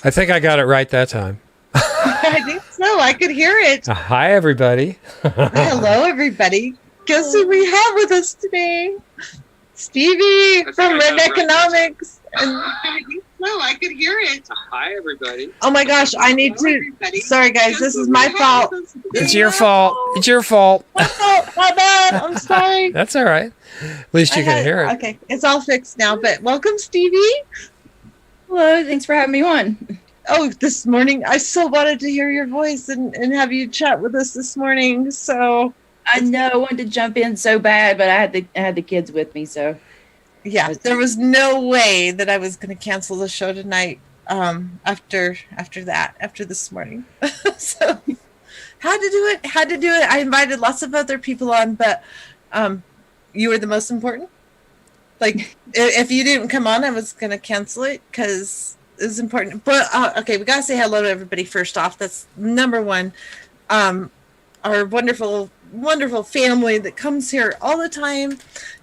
I think I got it right that time. I think so. I could hear it. Hi, everybody. Hello, everybody. Guess who we have with us today? Stevie from Red Economics. And no, I could hear it. Hi, everybody. Oh my gosh, I need to. Sorry, guys, this is my fault. It's your fault. It's your fault. My fault. My bad. I'm sorry. That's all right. At least you can hear it. Okay, it's all fixed now. But welcome, Stevie. Hello, thanks for having me on. Oh, this morning I so wanted to hear your voice and have you chat with us this morning. So I know I wanted to jump in so bad, but I had the kids with me, so yeah, there was no way that I was going to cancel the show tonight. After this morning, so had to do it. I invited lots of other people on, but you were the most important. Like, if you didn't come on, I was going to cancel it because it was important. But okay, we got to say hello to everybody first off. That's number one. Our wonderful, wonderful family that comes here all the time.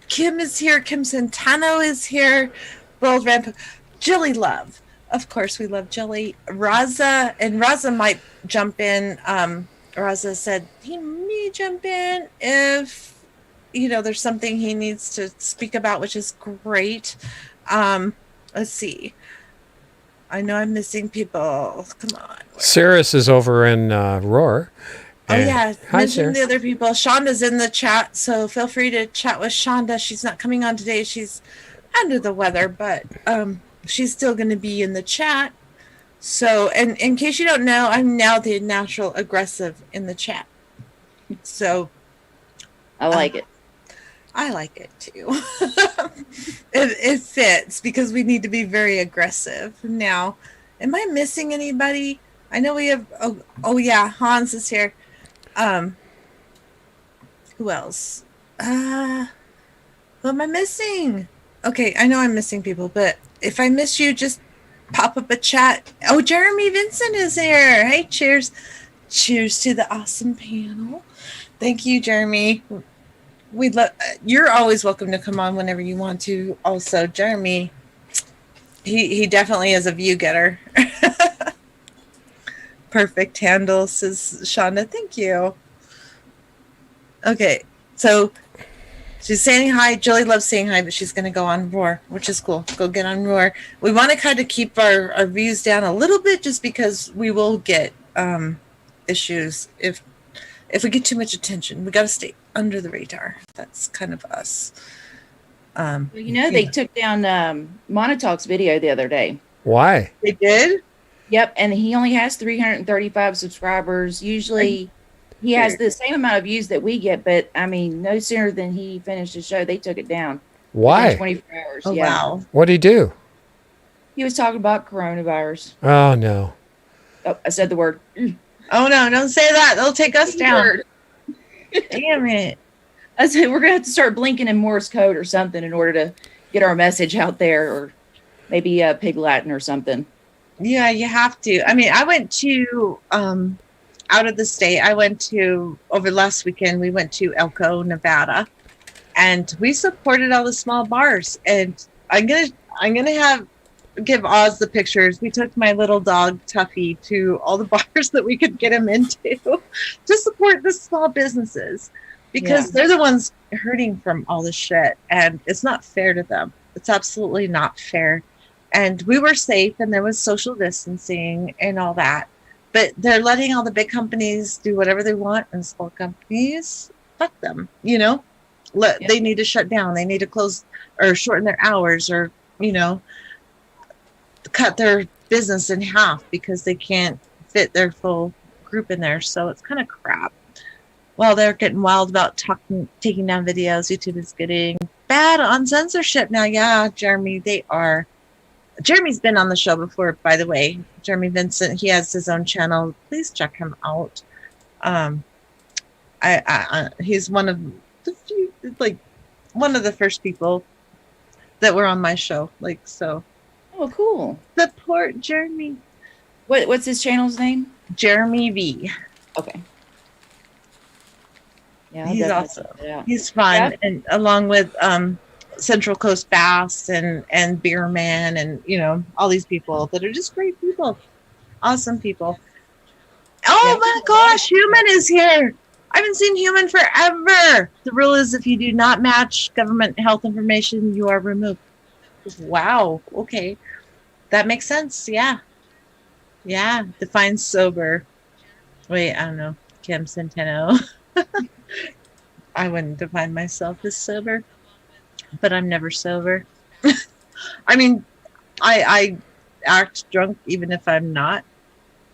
Kim is here. Kim Santano is here. World Ramp. Jilly Love. Of course, we love Jilly. Raza, and Raza might jump in. Raza said he may jump in if there's something he needs to speak about, which is great. Let's see. I know I'm missing people. Come on. Cirrus is over in Roar. Oh, yeah. Hi, Mention the other people. Shonda's in the chat, so feel free to chat with Shonda. She's not coming on today. She's under the weather, but she's still going to be in the chat. So, and in case you don't know, I'm now the natural aggressive in the chat. So I like it. I like it too. It fits because we need to be very aggressive. Now, am I missing anybody? I know we have. Oh yeah, Hans is here. Who else? Who am I missing? Okay, I know I'm missing people, but if I miss you, just pop up a chat. Oh, Jeremy Vincent is here. Hey, cheers. Cheers to the awesome panel. Thank you, Jeremy. You're always welcome to come on whenever you want to. Also, Jeremy, he definitely is a view getter. Perfect handle, says Shonda. Thank you. Okay, so she's saying hi. Julie loves saying hi, but she's going to go on Roar, which is cool. Go get on Roar. We want to kind of keep our views down a little bit just because we will get issues if we get too much attention. We got to stay under the radar. That's kind of us. They took down Monotalk's video the other day. Why? They did? Yep, and he only has 335 subscribers. Usually he has the same amount of views that we get, but I mean, no sooner than he finished the show, they took it down. Why? 24 hours. Oh, yeah. wow. What'd he do? He was talking about coronavirus. Oh, no. Oh, I said the word. Oh, no, don't say that. They'll take us down. Damn it. I said we're going to have to start blinking in Morse code or something in order to get our message out there, or maybe Pig Latin or something. Yeah, you have to. I mean, I went to out of the state. I went to over last weekend. We went to Elko, Nevada, and we supported all the small bars. And I'm gonna give Oz the pictures. We took my little dog Tuffy to all the bars that we could get him into to support the small businesses because they're the ones hurting from all this shit, and it's not fair to them. It's absolutely not fair. And we were safe, and there was social distancing and all that. But they're letting all the big companies do whatever they want, and small companies, fuck them, They need to shut down. They need to close or shorten their hours or, cut their business in half because they can't fit their full group in there. So it's kind of crap. Well, they're getting wild about taking down videos. YouTube is getting bad on censorship now. Yeah, Jeremy, they are. Jeremy's been on the show before, by the way. Jeremy Vincent, he has his own channel. Please check him out. He's one of the few, one of the first people that were on my show. So. Oh, cool. Support Jeremy. What's his channel's name? Jeremy V. Okay. Yeah, he's awesome. He's fun, and along with Central Coast Bass and Beerman and all these people that are just great people. Awesome people. Oh Yeah, my gosh, Human is here. I haven't seen Human forever. The rule is if you do not match government health information, you are removed. Wow. Okay. That makes sense. Yeah. Yeah. Define sober. Wait, I don't know. Kim Centeno. I wouldn't define myself as sober, but I'm never sober. I mean, I act drunk even if I'm not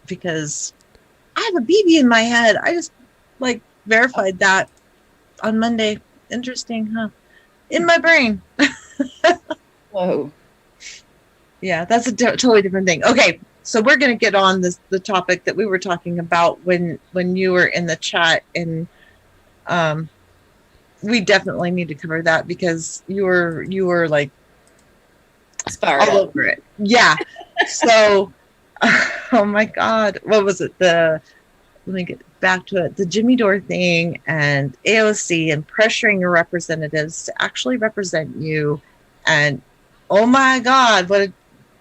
because I have a BB in my head. I just like verified that on Monday. Interesting, huh? In my brain. Whoa. Yeah, that's a totally different thing. Okay, so we're gonna get on the topic that we were talking about when you were in the chat, and we definitely need to cover that because you were like Fired all up. over it. Yeah. So, oh my God, what was it? Let me get back to it. The Jimmy Dore thing and AOC and pressuring your representatives to actually represent you, and oh my God, what a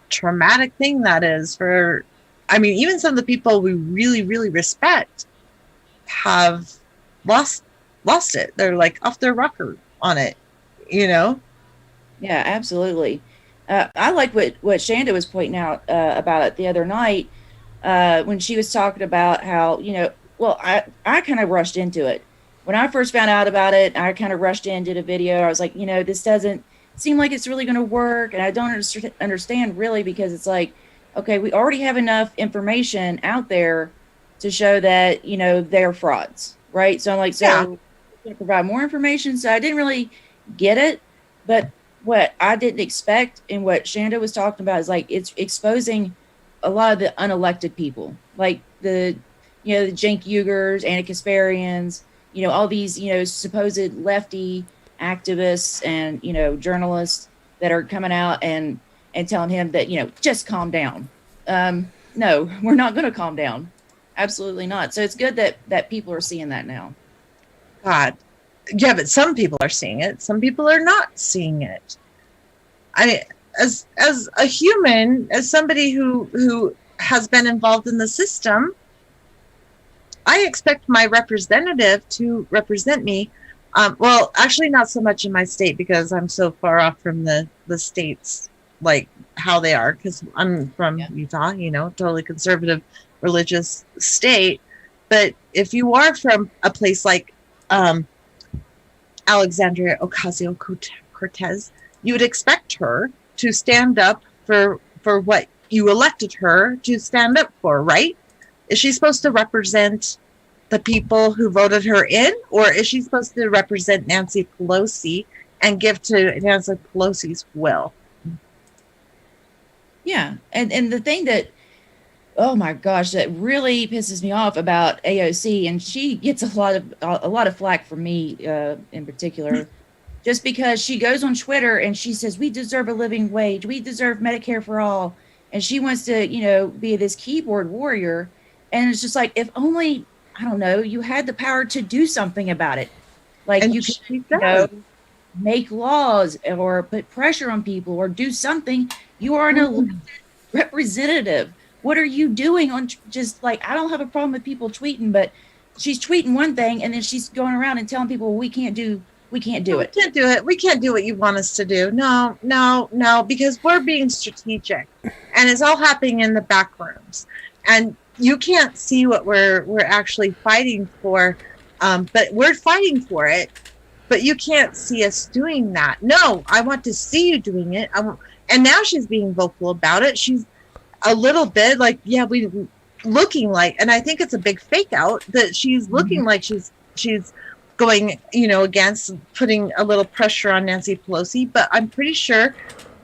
traumatic thing that is for. I mean, even some of the people we really, really respect have lost it. They're like off their rocker on it, you know? Yeah, absolutely. I like what Shanda was pointing out about it the other night when she was talking about how, well, I kind of rushed into it. When I first found out about it, I kind of rushed in, did a video. I was like, this doesn't seem like it's really going to work. And I don't understand really because it's like, okay, we already have enough information out there to show that, they're frauds, right? So I'm like, so yeah. Provide more information. So I didn't really get it. But what I didn't expect and what Shanda was talking about is like it's exposing a lot of the unelected people, like the Cenk Uygurs, Anna Kasparians, all these, supposed lefty activists and, journalists that are coming out and telling him that, just calm down. No, we're not going to calm down. Absolutely not. So it's good that people are seeing that now. God. Yeah, but some people are seeing it. Some people are not seeing it. I mean, as a human, as somebody who has been involved in the system, I expect my representative to represent me. Well, actually, not so much in my state because I'm so far off from the states, like how they are, because I'm from Utah, totally conservative, religious state. But if you are from a place like Alexandria Ocasio-Cortez, you would expect her to stand up for what you elected her to stand up for, right? Is she supposed to represent the people who voted her in, or is she supposed to represent Nancy Pelosi and give to Nancy Pelosi's will? Yeah, and the thing that, oh my gosh, that really pisses me off about AOC, and she gets a lot of flack from me in particular, just because she goes on Twitter and she says we deserve a living wage, we deserve Medicare for all, and she wants to be this keyboard warrior, and it's just like if only I don't know you had the power to do something about it, like and you could make laws or put pressure on people or do something. You are an elected representative. What are you doing on just like, I don't have a problem with people tweeting, but she's tweeting one thing and then she's going around and telling people, well, we can't do it. We can't do it. We can't do what you want us to do. No, because we're being strategic and it's all happening in the back rooms and you can't see what we're actually fighting for. But we're fighting for it, but you can't see us doing that. No, I want to see you doing it. And now she's being vocal about it. She's a little bit like, yeah, we looking like, and I think it's a big fake out that she's looking like she's going, against putting a little pressure on Nancy Pelosi, but I'm pretty sure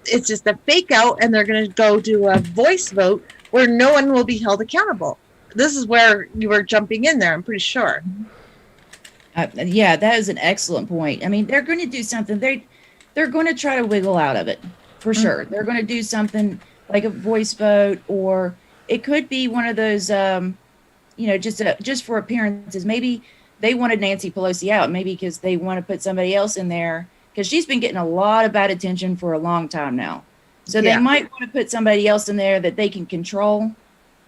it's just a fake out and they're going to go do a voice vote where no one will be held accountable. This is where you were jumping in there. I'm pretty sure. Yeah, that is an excellent point. I mean, they're going to do something. They're going to try to wiggle out of it for sure. They're going to do something like a voice vote, or it could be one of those, just for appearances. Maybe they wanted Nancy Pelosi out, maybe because they want to put somebody else in there because she's been getting a lot of bad attention for a long time now. So they might want to put somebody else in there that they can control.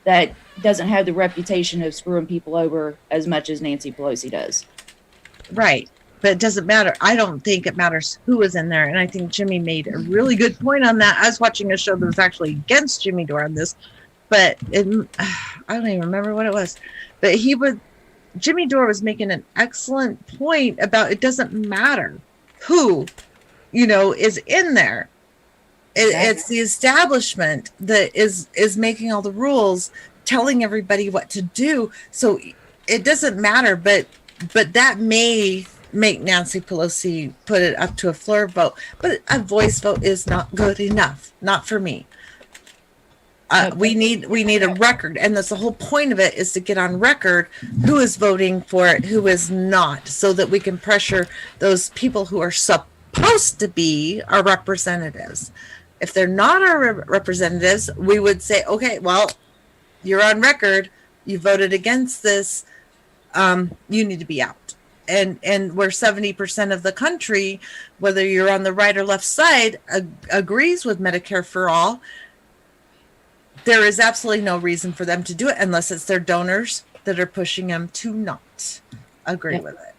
that doesn't have the reputation of screwing people over as much as Nancy Pelosi does. Right. But it doesn't matter. I don't think it matters who was in there. And I think Jimmy made a really good point on that. I was watching a show that was actually against Jimmy Dore on this, but I don't even remember what it was. But Jimmy Dore was making an excellent point about it doesn't matter who, is in there. It's the establishment that is making all the rules, telling everybody what to do. So it doesn't matter, but that may make Nancy Pelosi put it up to a floor vote. But a voice vote is not good enough. Not for me. We need a record, and that's the whole point of it, is to get on record who is voting for it, who is not, so that we can pressure those people who are supposed to be our representatives. If they're not our representatives, we would say, okay, well, you're on record. You voted against this. You need to be out. And where 70% of the country, whether you're on the right or left side, agrees with Medicare for all, there is absolutely no reason for them to do it unless it's their donors that are pushing them to not agree with it.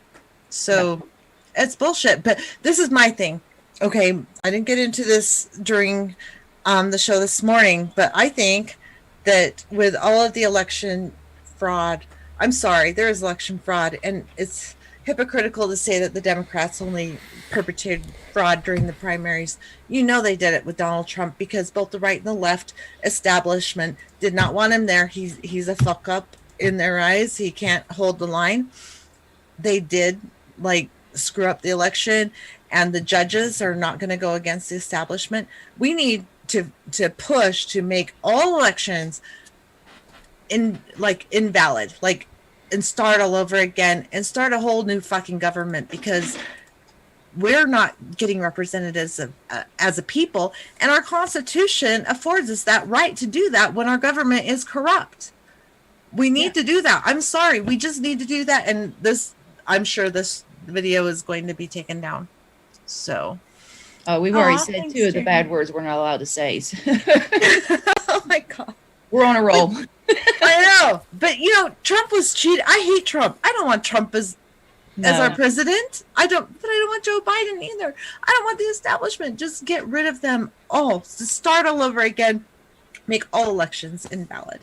So it's bullshit. But this is my thing. Okay, I didn't get into this during the show this morning, but I think that with all of the election fraud, I'm sorry, there is election fraud, and it's hypocritical to say that the Democrats only perpetrated fraud during the primaries. They did it with Donald Trump, because both the right and the left establishment did not want him there. He's a fuck up in their eyes. He can't hold the line. They did screw up the election, and the judges are not going to go against the establishment. We need to push to make all elections invalid, and start all over again and start a whole new fucking government, because we're not getting representatives as a people, and our Constitution affords us that right to do that when our government is corrupt. We need to do that. I'm sorry, we just need to do that. And I'm sure this video is going to be taken down. So we've already said two of the bad words we're not allowed to say. Oh my God, we're on a roll. I know, but Trump was cheated. I hate Trump. I don't want Trump as our president. But I don't want Joe Biden either. I don't want the establishment. Just get rid of them all. Just start all over again. Make all elections invalid.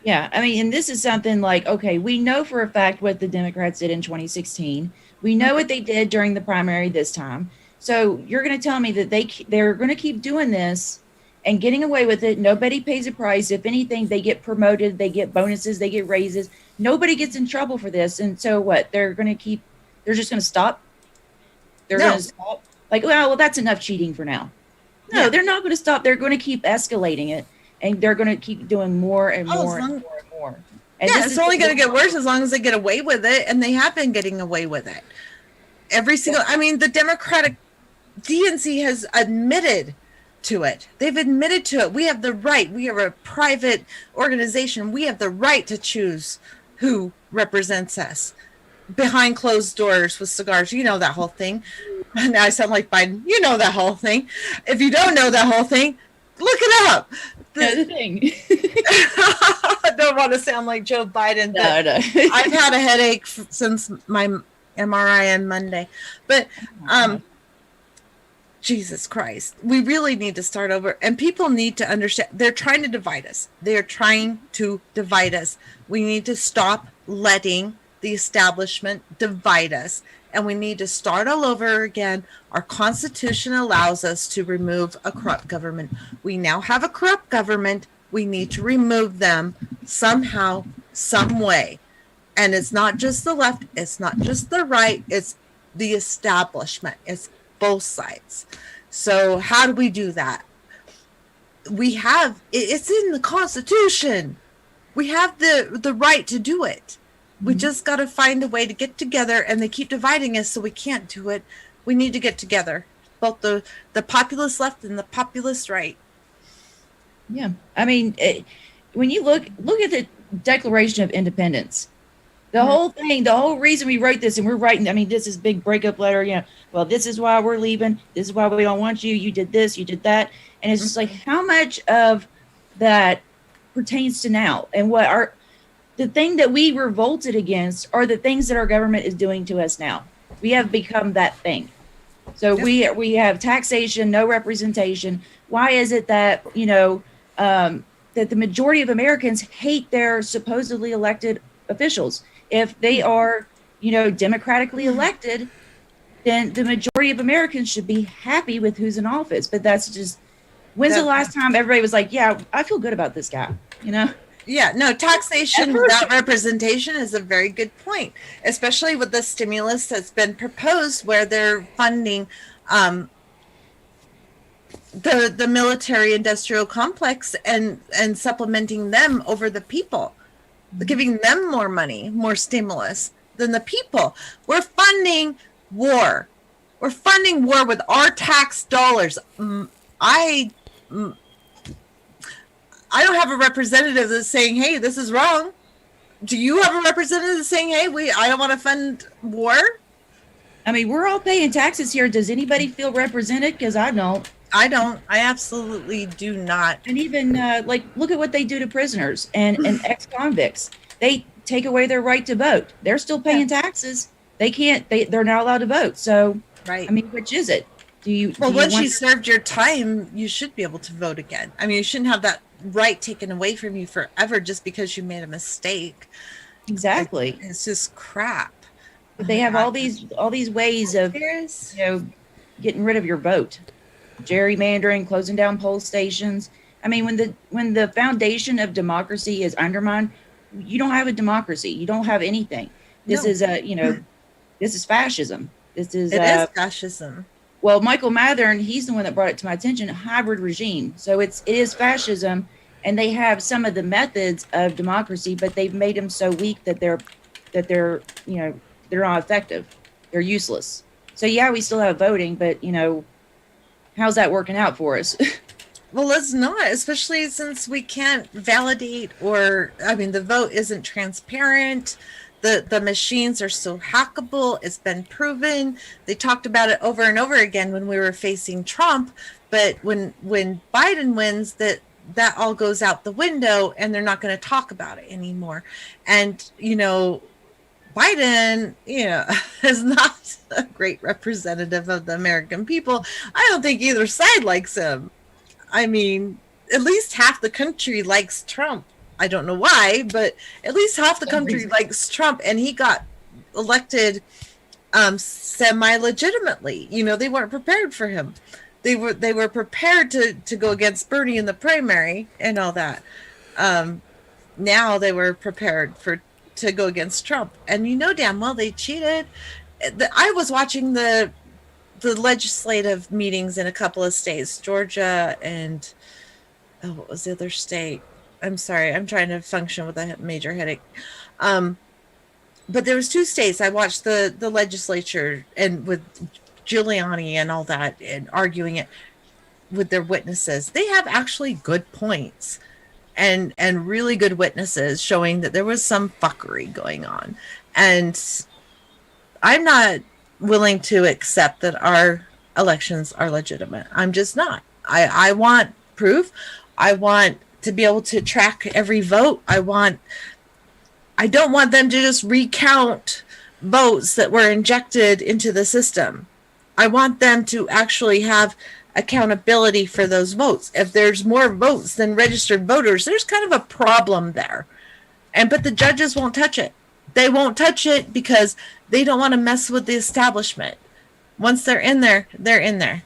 Yeah, I mean, and this is something okay, we know for a fact what the Democrats did in 2016. We know what they did during the primary this time. So you're going to tell me that they're going to keep doing this and getting away with it. Nobody pays a price. If anything, they get promoted, they get bonuses, they get raises. Nobody gets in trouble for this. And so what? They're just going to stop? They're going to stop? Well, that's enough cheating for now. No, they're not going to stop. They're going to keep escalating it, and they're going to keep doing more and more and more and more. And it's only going to get worse as long as they get away with it, and they have been getting away with it. The Democratic DNC has admitted to it. They've admitted to it. We have the right. We are a private organization. We have the right to choose who represents us behind closed doors with cigars. You know that whole thing. Now I sound like Biden. You know that whole thing. If you don't know that whole thing, look it up. The thing. I don't want to sound like Joe Biden. No. I've had a headache since my MRI on Monday. But Jesus Christ, we really need to start over, and people need to understand. They're trying to divide us. They're trying to divide us. We need to stop letting the establishment divide us, and we need to start all over again. Our Constitution allows us to remove a corrupt government. We now have a corrupt government. We need to remove them somehow, some way. And it's not just the left. It's not just the right. It's the establishment. It's both sides. So how do we do that? It's in the Constitution. We have the right to do it. We just got to find a way to get together, and they keep dividing us, so we can't do it. We need to get together, both the populist left and the populist right. Yeah, I mean, when you look at the Declaration of Independence, the whole thing, the whole reason we wrote this, and we're writing, I mean, this is big breakup letter, well, this is why we're leaving. This is why we don't want you. You did this, you did that. And it's just how much of that pertains to now, and the thing that we revolted against are the things that our government is doing to us now. We have become that thing. So we have taxation, no representation. Why is it that, that the majority of Americans hate their supposedly elected officials? If they are, democratically elected, then the majority of Americans should be happy with who's in office. But that's just, when's the last time everybody was like, yeah, I feel good about this guy, Yeah, no, taxation without representation is a very good point, especially with the stimulus that's been proposed where they're funding the military industrial complex and supplementing them over the people, giving them more money, more stimulus than the people. We're funding war. We're funding war with our tax dollars. I don't have a representative that's saying, hey, this is wrong. Do you have a representative that's saying, hey, I don't want to fund war? I mean, we're all paying taxes here. Does anybody feel represented? Because I don't. I don't. I absolutely do not. And even look at what they do to prisoners and ex-convicts. They take away their right to vote. They're still paying taxes. They can't. They're not allowed to vote. So, right. I mean, which is it? Once you served your time, you should be able to vote again. I mean, you shouldn't have that right taken away from you forever just because you made a mistake. Exactly. It's just crap. But they have all these ways of getting rid of your vote. Gerrymandering, closing down poll stations. I mean, when the foundation of democracy is undermined, you don't have a democracy. You don't have anything. This is this is fascism. It is fascism. Well, Michael Mathern, he's the one that brought it to my attention, hybrid regime. So it is fascism, and they have some of the methods of democracy, but they've made them so weak that they're not effective. They're useless. So yeah, we still have voting, but how's that working out for us? Well, it's not, especially since we can't validate the vote isn't transparent. The machines are so hackable. It's been proven. They talked about it over and over again when we were facing Trump. But when Biden wins, that all goes out the window and they're not going to talk about it anymore. And, Biden, is not a great representative of the American people. I don't think either side likes him. I mean, at least half the country likes Trump. I don't know why, but at least half the country likes Trump, and he got elected semi-legitimately. They weren't prepared for him. They were prepared to go against Bernie in the primary and all that. Now they were prepared to go against Trump, and damn well they cheated. I was watching the legislative meetings in a couple of states, Georgia and what was the other state? I'm sorry, I'm trying to function with a major headache. But there was two states. I watched the legislature and with Giuliani and all that and arguing it with their witnesses. They have actually good points and really good witnesses showing that there was some fuckery going on. And I'm not willing to accept that our elections are legitimate. I'm just not. I want proof. I want to be able to track every vote. I don't want them to just recount votes that were injected into the system. I want them to actually have accountability for those votes. If there's more votes than registered voters, there's kind of a problem there. But the judges won't touch it. They won't touch it because they don't want to mess with the establishment. Once they're in there, they're in there.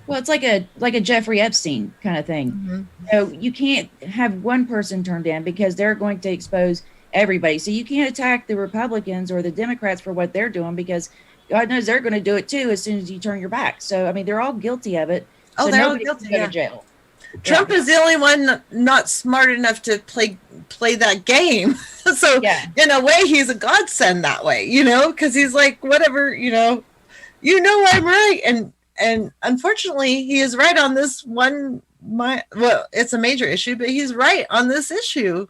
Well, it's like a Jeffrey Epstein kind of thing. Mm-hmm. So you can't have one person turned in because they're going to expose everybody. So you can't attack the Republicans or the Democrats for what they're doing because God knows they're going to do it too as soon as you turn your back. So, I mean, they're all guilty of it. Oh, so they're all guilty. Go to jail. Trump is the only one not smart enough to play that game. So in a way, he's a godsend that way, because he's like, whatever, I'm right. And unfortunately, he is right on this one. It's a major issue, but he's right on this issue.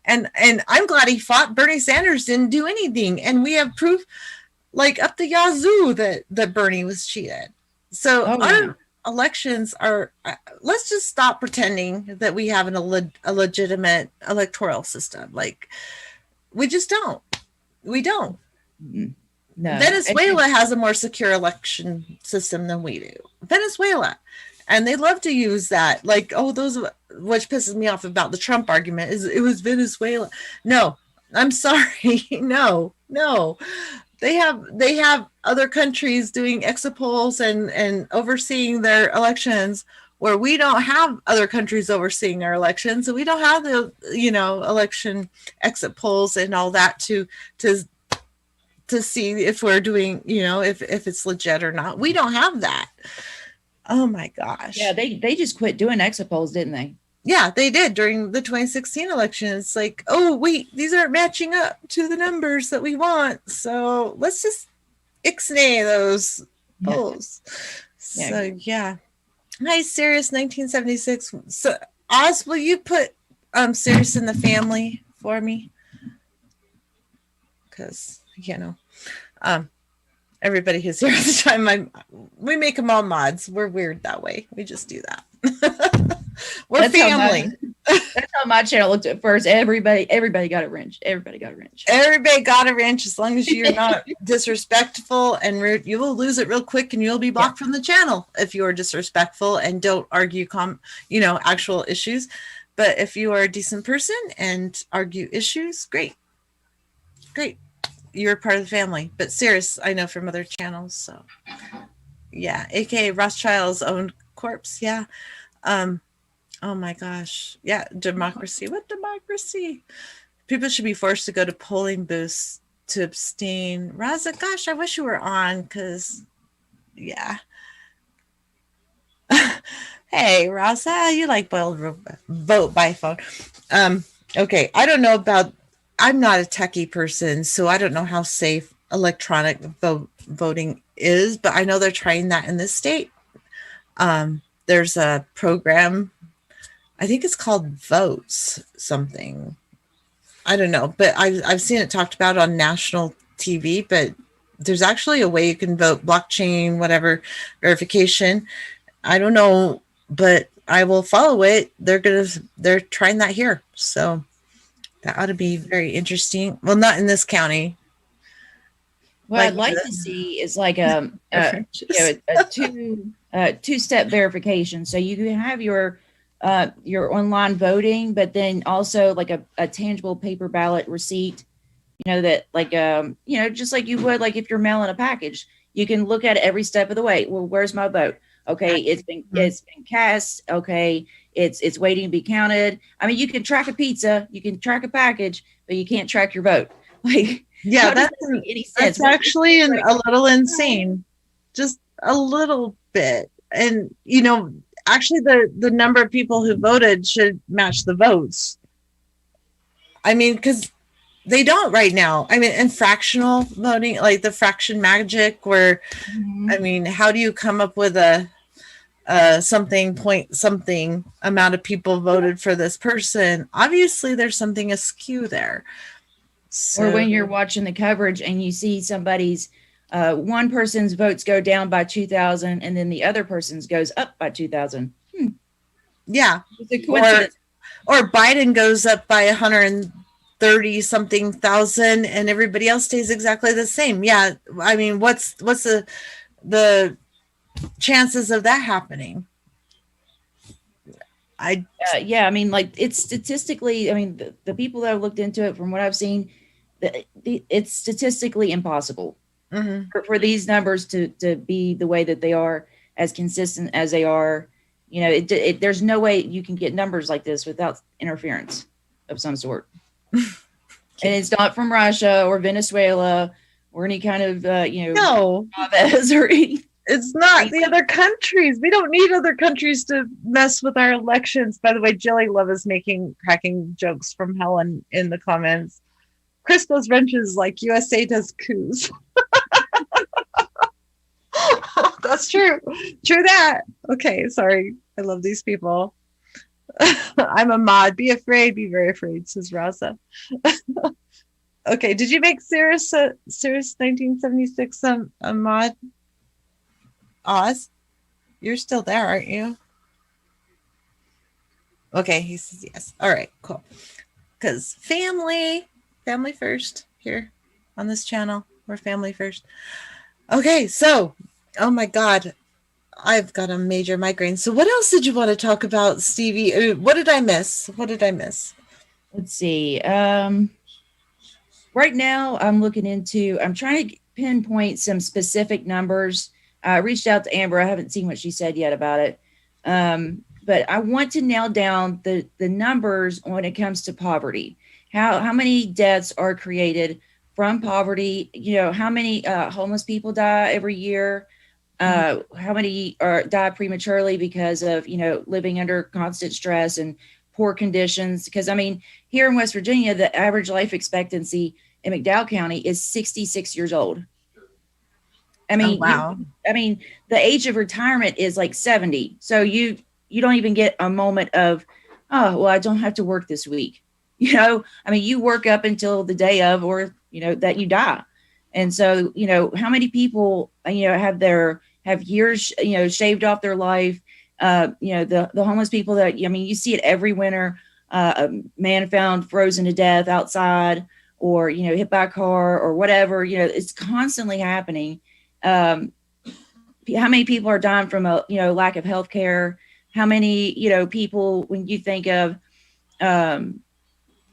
And I'm glad he fought. Bernie Sanders didn't do anything. And we have proof like up the yazoo that Bernie was cheated. So elections are, let's just stop pretending that we have a legitimate electoral system. Like, we just don't. We don't. No. Venezuela has a more secure election system than we do. Venezuela. And they love to use that. Like, oh, which pisses me off about the Trump argument is it was Venezuela. No, I'm sorry. No. They have other countries doing exit polls and overseeing their elections, where we don't have other countries overseeing our elections, and we don't have the election exit polls and all that to see if we're doing if it's legit or not. We don't have that. Oh my gosh. Yeah, they just quit doing exit polls, didn't they? Yeah, they did during the 2016 election. It's like, oh, wait, these aren't matching up to the numbers that we want. So let's just ixnay those polls. Yeah. So, yeah. Hi, Sirius 1976. So, Oz, will you put Sirius in the family for me? Because, everybody who's here at the time, we make them all mods. We're weird that way. We just do that. We're family. That's how my channel looked at first. Everybody got a wrench. Everybody got a wrench. As long as you're not disrespectful and rude. You will lose it real quick, and you'll be blocked from the channel if you are disrespectful and don't argue actual issues. But if you are a decent person and argue issues, great. You're part of the family. But Sirius, I know from other channels. So yeah, aka Rothschild's own corpse. Yeah. Oh my gosh. Yeah. Democracy. What democracy? People should be forced to go to polling booths to abstain. Raza, gosh, I wish you were on, because yeah. Hey, Raza, you like vote by phone. Okay. I don't know about, I'm not a techie person, so I don't know how safe electronic voting is, but I know they're trying that in this state. There's a program, I think it's called Votes something. I don't know, but I've seen it talked about on national TV, but there's actually a way you can vote, blockchain, whatever, verification. I don't know, but I will follow it. They're trying that here. So that ought to be very interesting. Well, not in this county. What I'd like to see is like a two-step verification. So you can have your online voting, but then also like a tangible paper ballot receipt, that like, just like you would, like if you're mailing a package, you can look at it every step of the way. Well, where's my vote? Okay. It's been cast. Okay. It's waiting to be counted. I mean, you can track a pizza, you can track a package, but you can't track your vote. Like, yeah, that's actually a little insane, just a little bit. And, actually the number of people who voted should match the votes. I mean, because they don't right now. I mean, in fractional voting, like the fraction magic, where, I mean, how do you come up with a something amount of people voted for this person? Obviously, there's something askew there. So, or when you're watching the coverage and you see somebody's one person's votes go down by 2,000 and then the other person's goes up by 2,000. Yeah. It's a coincidence. Or Biden goes up by 130 something thousand and everybody else stays exactly the same. Yeah. I mean, what's the chances of that happening? I mean, like, it's statistically, I mean, the people that have looked into it, from what I've seen, it's statistically impossible for these numbers to be the way that they are, as consistent as they are. There's no way you can get numbers like this without interference of some sort. And it's not from Russia or Venezuela or any kind of, no. Chavez or anything. It's not the other countries. We don't need other countries to mess with our elections. By the way, Jelly Love is cracking jokes from Helen in the comments. Chris does wrenches like USA does coups. That's true. True that. Okay, sorry. I love these people. I'm a mod. Be afraid. Be very afraid, says Raza. Okay, did you make Sirius 1976 a mod? Oz? You're still there, aren't you? Okay, he says yes. All right, cool. Because family first here on this channel. We're family first. Okay, so, oh my God, I've got a major migraine. So, what else did you want to talk about, Stevie? What did I miss? Let's see. Right now, I'm trying to pinpoint some specific numbers. I reached out to Amber. I haven't seen what she said yet about it. But I want to nail down the numbers when it comes to poverty. How many deaths are created from poverty? How many homeless people die every year? How many die prematurely because of living under constant stress and poor conditions? Because here in West Virginia, the average life expectancy in McDowell County is 66 years old. Wow. The age of retirement is like 70. So you don't even get a moment of, oh, well, I don't have to work this week. You work up until the day of, or, that you die. And so, how many people, have years, shaved off their life. The homeless people that, you see it every winter, a man found frozen to death outside, or, hit by a car or whatever, it's constantly happening. How many people are dying from a, lack of health care? How many, people, when you think of,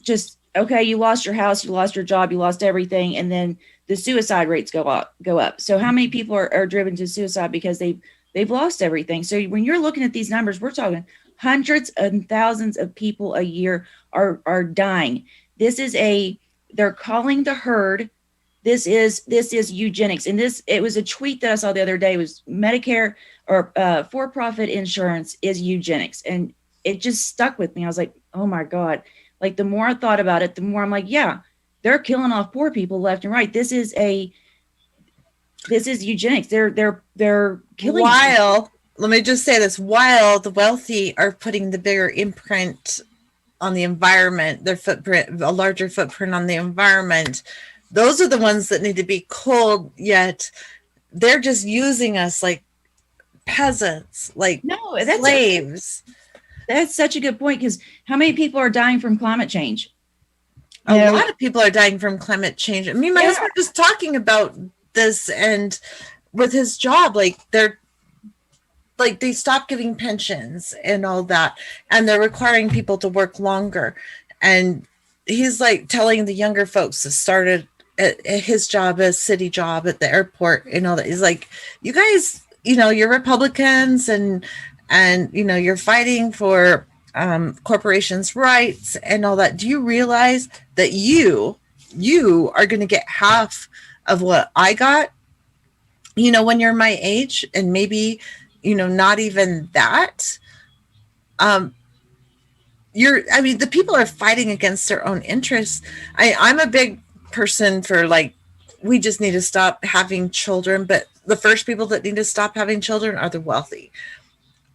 just, okay, you lost your house, you lost your job, you lost everything. And then the suicide rates go up. So how many people are driven to suicide because they've lost everything? So when you're looking at these numbers, we're talking hundreds and thousands of people a year are dying. They're calling the herd. This is eugenics. And it was a tweet that I saw the other day. It was Medicare or for-profit insurance is eugenics. And it just stuck with me. I was like, oh my God. Like the more I thought about it, the more I'm like, yeah, they're killing off poor people left and right. This is eugenics. They're killing. While, let me just say this, while the wealthy are putting the bigger imprint on the environment, their footprint, a larger footprint on the environment, those are the ones that need to be culled, yet they're just using us like peasants, like slaves. That's such a good point, because how many people are dying from climate change? A lot of people are dying from climate change. I mean, my husband was talking about this, and with his job, they stopped giving pensions and all that, and they're requiring people to work longer. And he's like telling the younger folks that started at his job, a city job at the airport, and all that. He's like, you guys, you're Republicans, and you're fighting for corporations' rights and all that. Do you realize that you are going to get half of what I got, when you're my age, and maybe, not even that? The people are fighting against their own interests. I'm a big person for we just need to stop having children, but the first people that need to stop having children are the wealthy.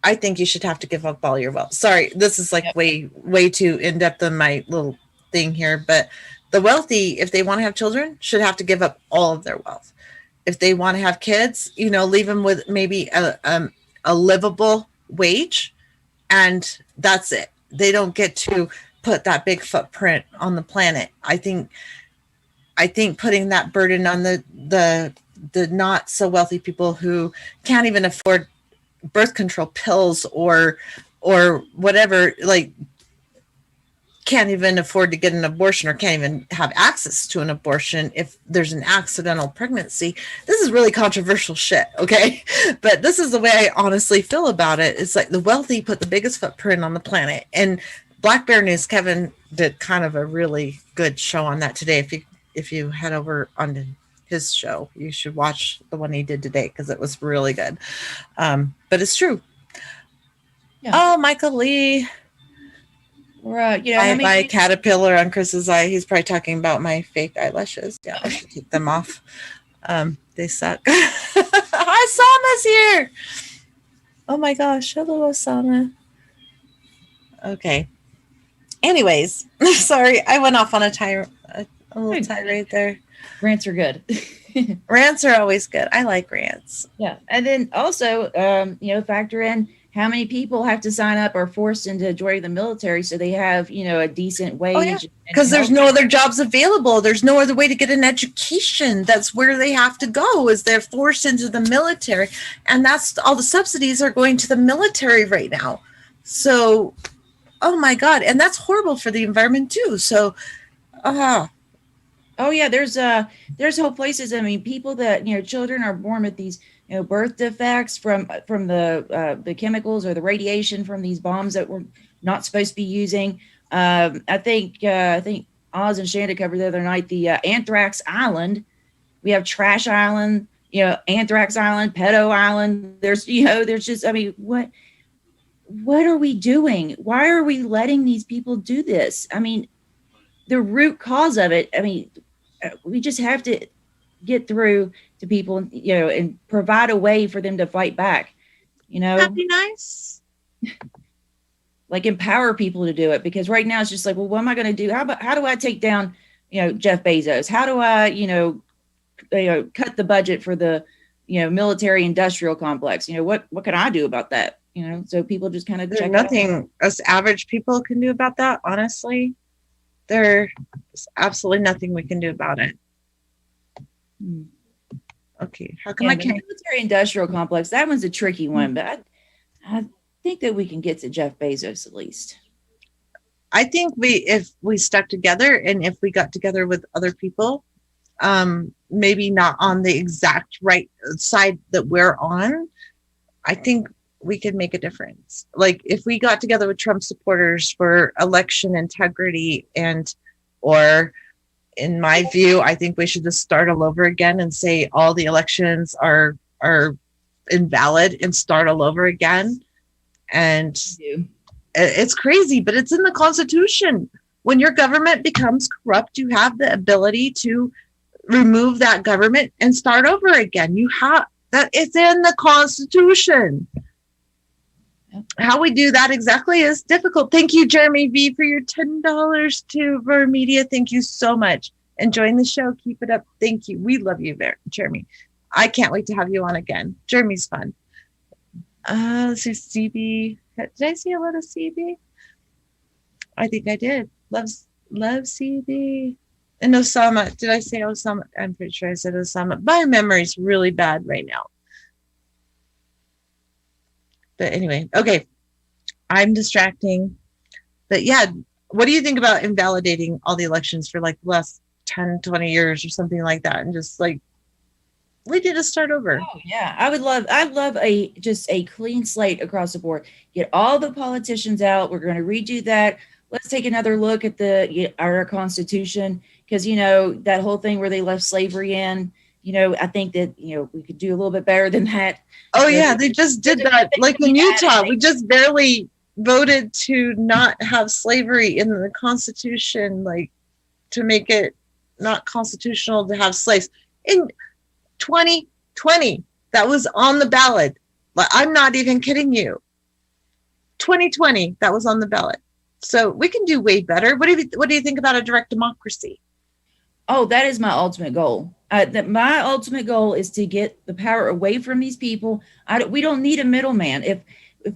I think you should have to give up all your wealth. Sorry, this is way too in-depth in my little thing here, but the wealthy, if they want to have children, should have to give up all of their wealth. If they want to have kids, leave them with maybe a livable wage, and that's it. They don't get to put that big footprint on the planet. I think putting that burden on the not so wealthy people who can't even afford birth control pills or whatever, can't even afford to get an abortion, or can't even have access to an abortion if there's an accidental pregnancy. This is really controversial shit, okay? But this is the way I honestly feel about it. It's like the wealthy put the biggest footprint on the planet. And Black Bear News, Kevin did kind of a really good show on that today. If you head over onto his show, you should watch the one he did today, because it was really good. But it's true. Yeah. Oh, Michael Lee. Right. I buy a caterpillar on Chris's eye. He's probably talking about my fake eyelashes. Yeah, I should take them off. They suck. Hi, Sama's here. Oh my gosh. Hello, Osama. Okay. Anyways, sorry, I went off on a little tirade there. Rants are good. Rants are always good. I like rants. Yeah. And then also, factor in how many people have to sign up or forced into joining the military so they have, a decent wage. Oh, yeah. Because there's no other jobs available. There's no other way to get an education. That's where they have to go, is they're forced into the military. And that's all the subsidies are going to the military right now. So, oh my God. And that's horrible for the environment too. So, Oh yeah, there's whole places. I mean, people that children are born with these birth defects from the chemicals or the radiation from these bombs that we're not supposed to be using. I think Oz and Shanda covered the other night the Anthrax Island. We have Trash Island, Anthrax Island, Pedo Island. There's just, I mean, what are we doing? Why are we letting these people do this? I mean, the root cause of it. I mean, we just have to get through to people, and provide a way for them to fight back. That'd be nice. Like empower people to do it, because right now it's just like, well, what am I going to do? How do I take down, Jeff Bezos? How do I, cut the budget for the, military industrial complex? What can I do about that? So people just kind of check. Nothing us average people can do about that. Honestly, there's absolutely nothing we can do about it. Okay, how come I can't? The military industrial complex, that one's a tricky one, but I think that we can get to Jeff Bezos at least. I think if we stuck together and if we got together with other people, maybe not on the exact right side that we're on, I think we could make a difference. Like if we got together with Trump supporters for election integrity or in my view, I think we should just start all over again and say all the elections are invalid and start all over again. And it's crazy, but it's in the Constitution. When your government becomes corrupt, you have the ability to remove that government and start over again. You have that. It's in the Constitution. How we do that exactly is difficult. Thank you, Jeremy V, for your $10 to Ver Media. Thank you so much. Enjoying the show. Keep it up. Thank you. We love you, Jeremy. I can't wait to have you on again. Jeremy's fun. Let's see, CB. Did I see a lot of CB? I think I did. Love CB. And Osama. Did I say Osama? I'm pretty sure I said Osama. My memory's really bad right now. But anyway, okay. I'm distracting. But yeah, what do you think about invalidating all the elections for like the last 10, 20 years or something like that? And just like, we need to start over. Oh yeah. I'd love just a clean slate across the board. Get all the politicians out. We're going to redo that. Let's take another look at our Constitution. Because, that whole thing where they left slavery in, I think that, we could do a little bit better than that. Oh, yeah. They just did that. Like in Utah, we just barely voted to not have slavery in the Constitution, like to make it not constitutional to have slaves. In 2020, that was on the ballot. I'm not even kidding you. 2020, that was on the ballot. So we can do way better. What do you think about a direct democracy? Oh, that is my ultimate goal. My ultimate goal is to get the power away from these people. We don't need a middleman. If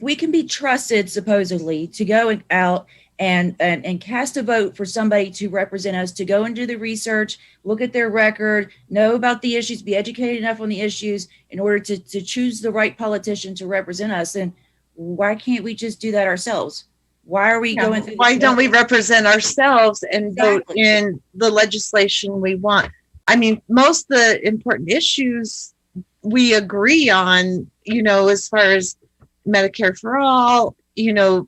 we can be trusted, supposedly, to go out and cast a vote for somebody to represent us, to go and do the research, look at their record, know about the issues, be educated enough on the issues in order to choose the right politician to represent us, then why can't we just do that ourselves? Why are we going through? Why don't we represent ourselves and vote in the legislation we want? I mean, most of the important issues we agree on, as far as Medicare for all,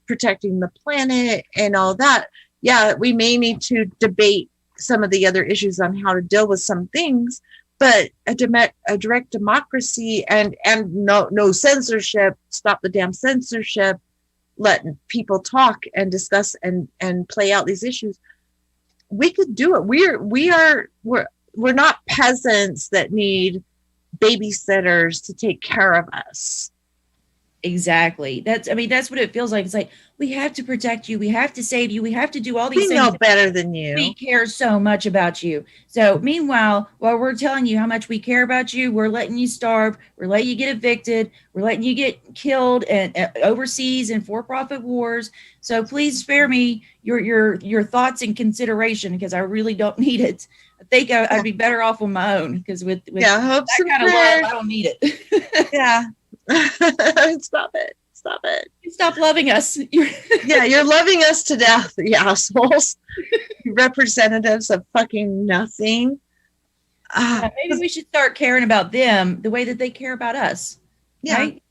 protecting the planet and all that. Yeah, we may need to debate some of the other issues on how to deal with some things, but a direct democracy and no censorship, stop the damn censorship, let people talk and discuss and play out these issues. We could do it. We're not peasants that need babysitters to take care of us. Exactly. That's what it feels like. It's like, we have to protect you. We have to save you. We have to do all We these things. know better than you. We care so much about you. So meanwhile, while we're telling you how much we care about you, we're letting you starve. We're letting you get evicted. We're letting you get killed and overseas in for-profit wars. So please spare me your thoughts and consideration, because I really don't need it. I think I'd be better off on my own, because with hopes that and kind of love, prayers. I don't need it. Yeah. Stop it. Stop loving us. You're loving us to death, you assholes. Representatives of fucking nothing. Maybe we should start caring about them the way that they care about us. Yeah. Right?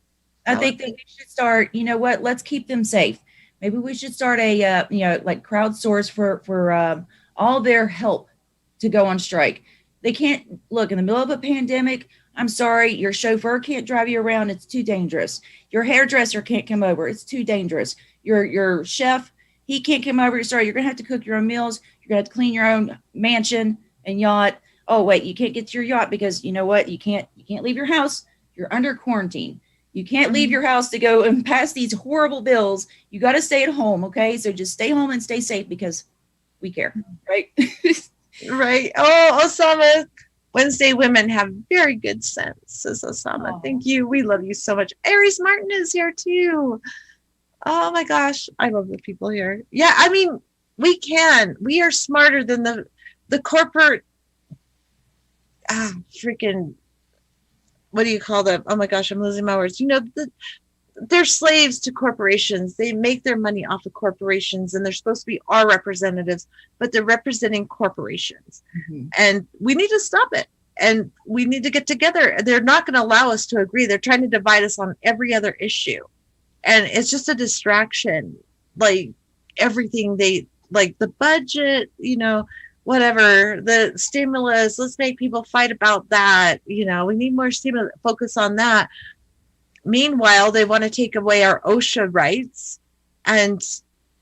I think that we should start, you know what, let's keep them safe. Maybe we should start a, like crowdsource for all their help to go on strike. They can't, look, in the middle of a pandemic, I'm sorry, your chauffeur can't drive you around. It's too dangerous. Your hairdresser can't come over. It's too dangerous. Your chef, he can't come over. Sorry, you're going to have to cook your own meals. You're going to have to clean your own mansion and yacht. Oh, wait, you can't get to your yacht because you know what? You can't leave your house. You're under quarantine. You can't leave your house to go and pass these horrible bills. You got to stay at home, okay? So just stay home and stay safe because we care, right? Right. Oh, Osama. Wednesday women have very good sense, says Osama. Oh. Thank you. We love you so much. Aries Martin is here too. Oh my gosh. I love the people here. Yeah, I mean, we can. We are smarter than the corporate freaking, what do you call them? Oh my gosh, I'm losing my words. They're slaves to corporations. They make their money off of corporations, and they're supposed to be our representatives, but they're representing corporations. Mm-hmm. And we need to stop it. And we need to get together. They're not going to allow us to agree. They're trying to divide us on every other issue. And it's just a distraction. Like everything like the budget, whatever, the stimulus, let's make people fight about that. We need more stimulus, focus on that. Meanwhile, they want to take away our OSHA rights, and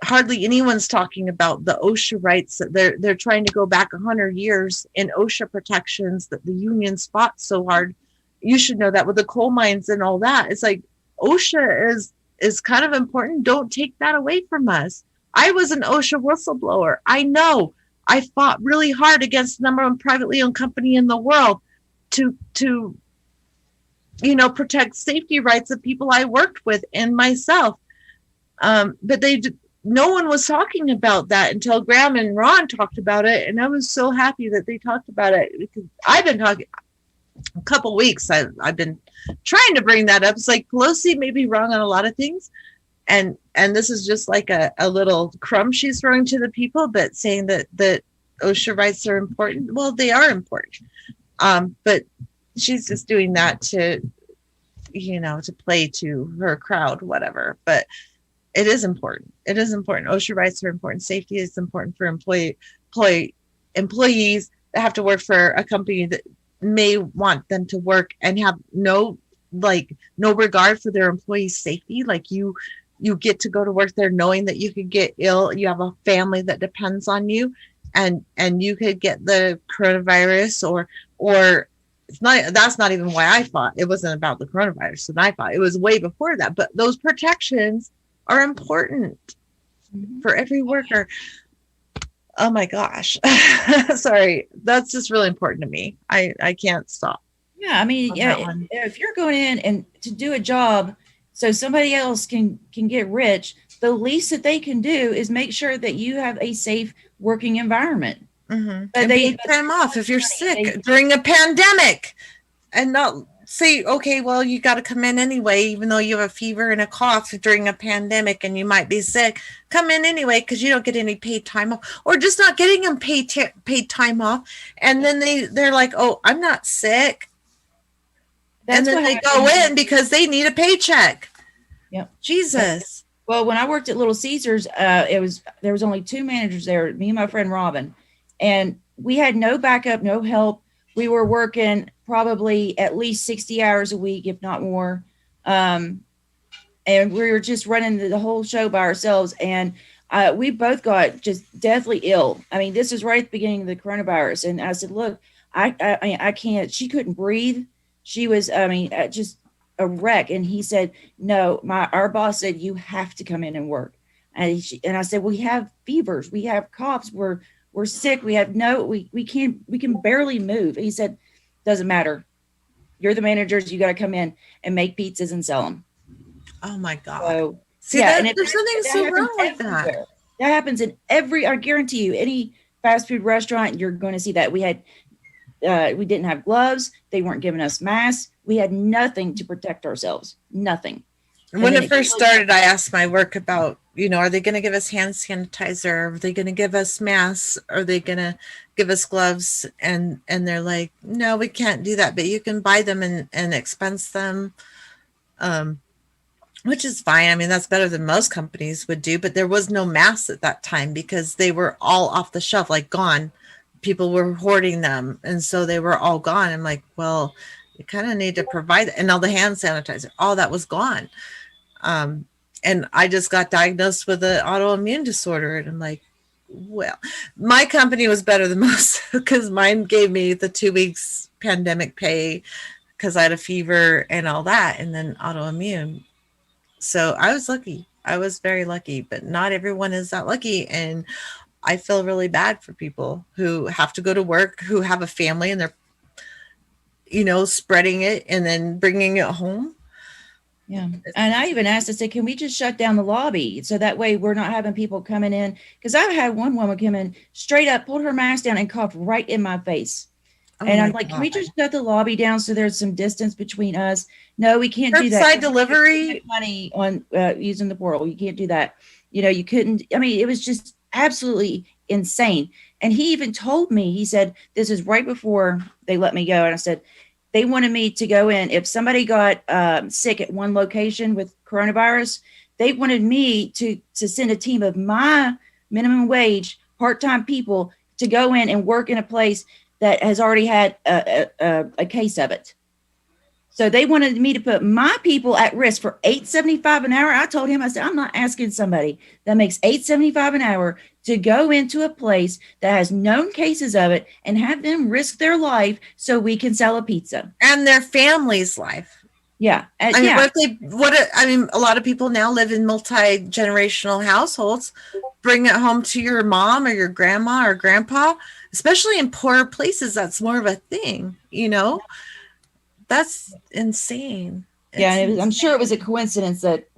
hardly anyone's talking about the OSHA rights. That they're trying to go back 100 years in OSHA protections that the unions fought so hard. You should know that with the coal mines and all that. It's like OSHA is kind of important. Don't take that away from us. I was an OSHA whistleblower. I know. I fought really hard against the number one privately owned company in the world to protect safety rights of people I worked with and myself. But no one was talking about that until Graham and Ron talked about it. And I was so happy that they talked about it, because I've been talking a couple weeks. I've been trying to bring that up. It's like Pelosi may be wrong on a lot of things. And this is just like a little crumb she's throwing to the people, but saying that OSHA rights are important. Well, they are important. But she's just doing that to play to her crowd, whatever. But it is important. It is important. OSHA rights are important. Safety is important for employees that have to work for a company that may want them to work and have no regard for their employees' safety. Like you get to go to work there knowing that you could get ill. You have a family that depends on you, and you could get the coronavirus or that's not even why I fought. It wasn't about the coronavirus and I fought. It was way before that. But those protections are important for every worker. Oh my gosh. Sorry. That's just really important to me. I can't stop. Yeah, I mean, if you're going in and to do a job so somebody else can get rich, the least that they can do is make sure that you have a safe working environment. Mm-hmm. But they time off if you're sick during a pandemic, and not say, okay, well, you got to come in anyway, even though you have a fever and a cough during a pandemic and you might be sick. Come in anyway because you don't get any paid time off, or just not getting them paid time off. And then they're like, oh, I'm not sick. And then they go in because they need a paycheck. Yep. Jesus. Well, when I worked at Little Caesars, there was only 2 managers there, me and my friend Robin. And we had no backup, no help. We were working probably at least 60 hours a week, if not more. And we were just running the whole show by ourselves. And we both got just deathly ill. I mean, this was right at the beginning of the coronavirus. And I said, look, I can't. She couldn't breathe. She was, just a wreck. And he said, no, our boss said, you have to come in and work. And I said, we have fevers, we have coughs, we're sick, we can barely move. He said, doesn't matter. You're the managers. You got to come in and make pizzas and sell them. Oh my God. So, see, yeah, and there's something so wrong with that. That happens in I guarantee you, any fast food restaurant, you're going to see that. We didn't have gloves. They weren't giving us masks. We had nothing to protect ourselves. Nothing. When it first started, I asked my work about, are they going to give us hand sanitizer? Are they going to give us masks? Are they going to give us gloves? And they're like, no, we can't do that, but you can buy them and expense them, which is fine. I mean, that's better than most companies would do, but there was no masks at that time because they were all off the shelf, like gone. People were hoarding them. And so they were all gone. I'm like, well, you kind of need to provide it. And all the hand sanitizer, all that was gone. And I just got diagnosed with an autoimmune disorder. And I'm like, well, my company was better than most because mine gave me the 2 weeks pandemic pay because I had a fever and all that, and then autoimmune. So I was lucky. I was very lucky, but not everyone is that lucky. And I feel really bad for people who have to go to work, who have a family and they're, spreading it and then bringing it home. Yeah. And I even asked, I said, can we just shut down the lobby? So that way we're not having people coming in. Because I had one woman come in straight up, pulled her mask down and coughed right in my face. And I'm like, can we just shut the lobby down so there's some distance between us? No, we can't do that. Curbside delivery. Money on using the portal. You can't do that. You couldn't. I mean, it was just absolutely insane. And he even told me, he said, this is right before they let me go. And I said, they wanted me to go in. If somebody got sick at one location with coronavirus, they wanted me to send a team of my minimum wage part-time people to go in and work in a place that has already had a case of it. So they wanted me to put my people at risk for $8.75 an hour. I told him, I said, I'm not asking somebody that makes $8.75 an hour to go into a place that has known cases of it and have them risk their life so we can sell a pizza. And their family's life. Yeah. I mean, a lot of people now live in multi-generational households. Bring it home to your mom or your grandma or grandpa, especially in poorer places. That's more of a thing, That's insane. Yeah, and I'm sure it was a coincidence that,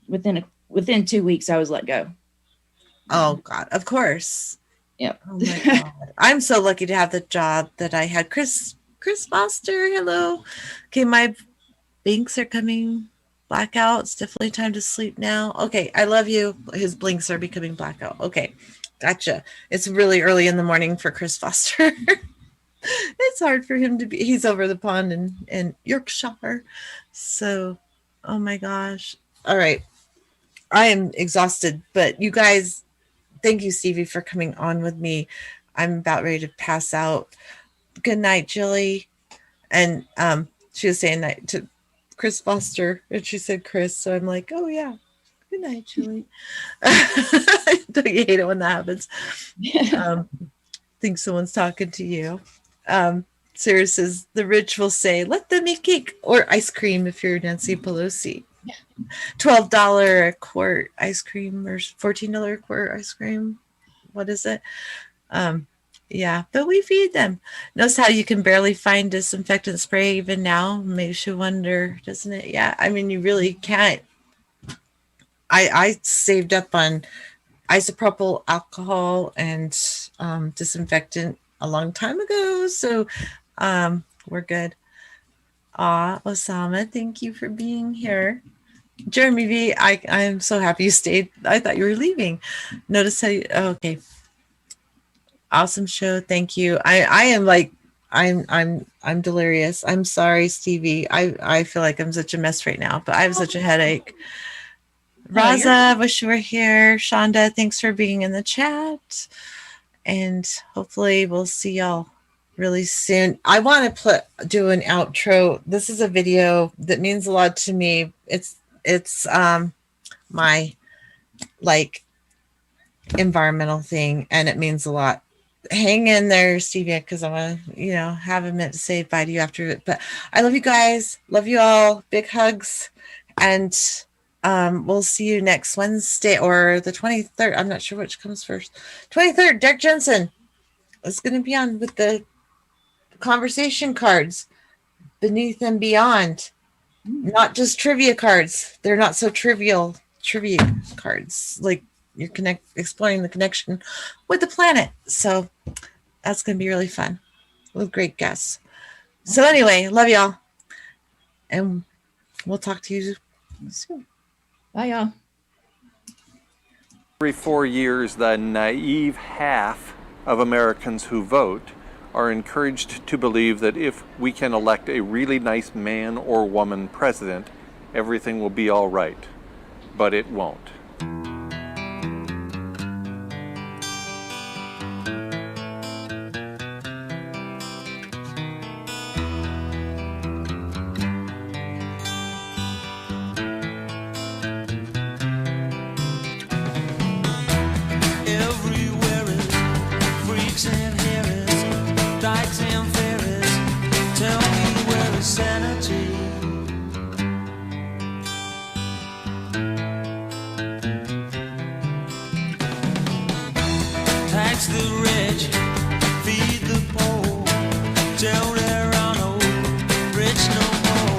within 2 weeks I was let go. Oh God, of course. Yep. Oh my God. I'm so lucky to have the job that I had. Chris Foster, hello. Okay, my blinks are coming blackout. It's definitely time to sleep now. Okay, I love you. His blinks are becoming blackout. Okay, gotcha. It's really early in the morning for Chris Foster. It's hard for him to be. He's over the pond in Yorkshire. So, oh my gosh. All right. I am exhausted, but you guys, thank you, Stevie, for coming on with me. I'm about ready to pass out. Good night, Jilly. And she was saying that to Chris Foster, and she said Chris. So I'm like, oh yeah. Good night, Jilly. Don't you hate it when that happens? Think someone's talking to you. Sarah says the rich will say, let them eat cake or ice cream if you're Nancy Pelosi. $12 a quart ice cream or $14 a quart ice cream. What is it? Yeah, but we feed them. Notice how you can barely find disinfectant spray even now. Makes you wonder, doesn't it? Yeah, I mean, you really can't. I saved up on isopropyl alcohol and disinfectant a long time ago, so we're good. Osama, thank you for being here. Jeremy V, I'm so happy you stayed. I thought you were leaving. Notice how you, okay. Awesome show, thank you. I am like, I'm delirious. I'm sorry, Stevie. I feel like I'm such a mess right now, but I have such a headache. Raza, wish you were here. Shonda, thanks for being in the chat. And hopefully we'll see y'all really soon. I want to do an outro. This is a video that means a lot to me. It's my like environmental thing, and it means a lot. hang in there, Stevia, because I'm gonna, have a minute to say bye to you after it. But I love you guys. Love you all. Big hugs, and we'll see you next Wednesday or the 23rd. I'm not sure which comes first. 23rd. Derek Jensen is going to be on with the conversation cards, Beneath and Beyond. Not just trivia cards. They're not so trivial trivia cards. Like you're exploring the connection with the planet. So that's going to be really fun with great guests. So anyway, love y'all. And we'll talk to you soon. Bye, y'all. Every 4 years, the naive half of Americans who vote are encouraged to believe that if we can elect a really nice man or woman president, everything will be all right. But it won't. Everywhere is freaks and harris, dykes and fairies. Tell me where is sanity? Tax the rich, feed the poor. Tell there are no rich no more.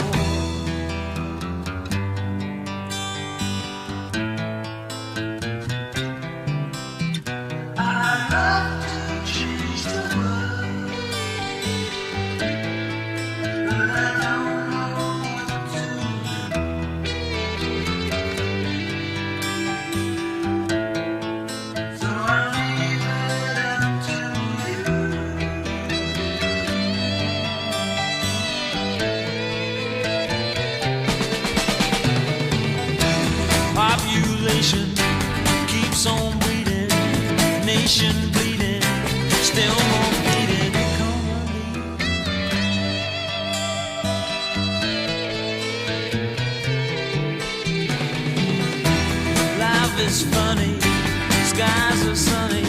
I love to change the world, but I don't know what to do. So I leave it up to you. Population keeps on breeding, nation bleeding, still more bleeding economy. Life is funny, skies are sunny,